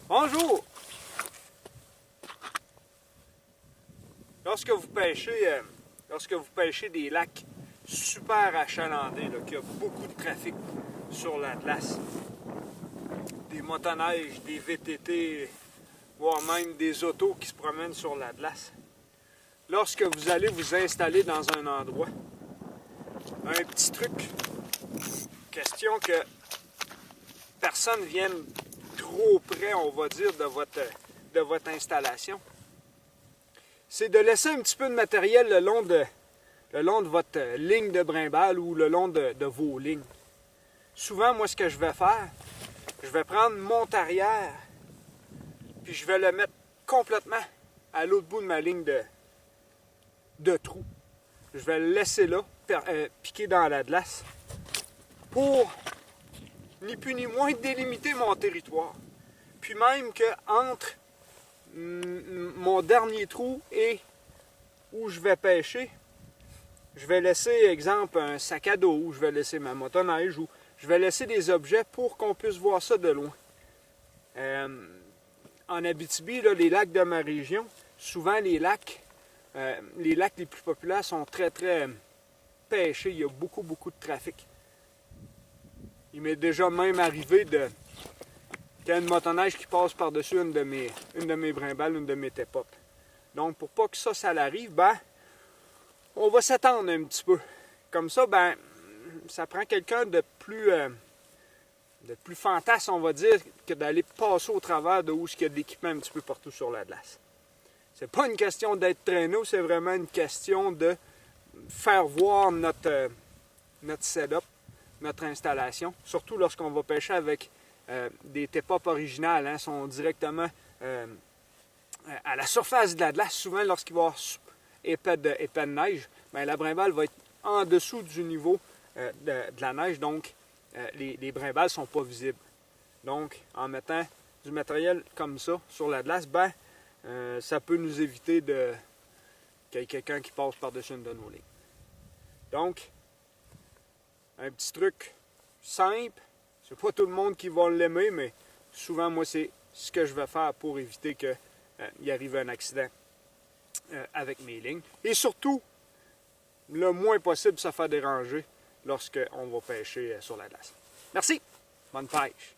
Bonjour! Lorsque vous pêchez des lacs super achalandés, qu'il y a beaucoup de trafic sur la glace, des motoneiges, des VTT, voire même des autos qui se promènent sur la glace, lorsque vous allez vous installer dans un endroit, un petit truc, question que personne vienne trop près, on va dire, de votre installation, c'est de laisser un petit peu de matériel le long de votre ligne de brimballe ou le long de vos lignes. Souvent, moi, ce que je vais faire, je vais prendre mon tarière, puis je vais le mettre complètement à l'autre bout de ma ligne de trou. Je vais le laisser là, piquer dans la glace, pour ni plus ni moins délimiter mon territoire. Puis même qu'entre mon dernier trou et où je vais pêcher, je vais laisser, exemple, un sac à dos, ou je vais laisser ma motoneige, ou je vais laisser des objets pour qu'on puisse voir ça de loin. En Abitibi, là, les lacs de ma région, souvent les lacs les plus populaires sont très pêchés. Il y a beaucoup de trafic. Il m'est déjà même arrivé qu'il y a une motoneige qui passe par-dessus une de mes brimbales, une de mes tépopes. Donc, pour pas que ça l'arrive, on va s'attendre un petit peu. Comme ça, ça prend quelqu'un de plus fantasme, on va dire, que d'aller passer au travers de où il y a de l'équipement un petit peu partout sur la glace. C'est pas une question d'être traîneau, c'est vraiment une question de faire voir notre setup, notre installation, surtout lorsqu'on va pêcher avec des tépopes originales, hein, sont directement à la surface de la glace. Souvent, lorsqu'il va y avoir épais de neige, la brimbale va être en dessous du niveau de la neige, donc les brimbales ne sont pas visibles. Donc, en mettant du matériel comme ça sur la glace, ça peut nous éviter qu'il y ait quelqu'un qui passe par-dessus une de nos lignes. Donc, un petit truc simple, c'est pas tout le monde qui va l'aimer, mais souvent, moi, c'est ce que je vais faire pour éviter qu'il arrive un accident avec mes lignes. Et surtout, le moins possible se faire déranger lorsqu'on va pêcher sur la glace. Merci, bonne pêche!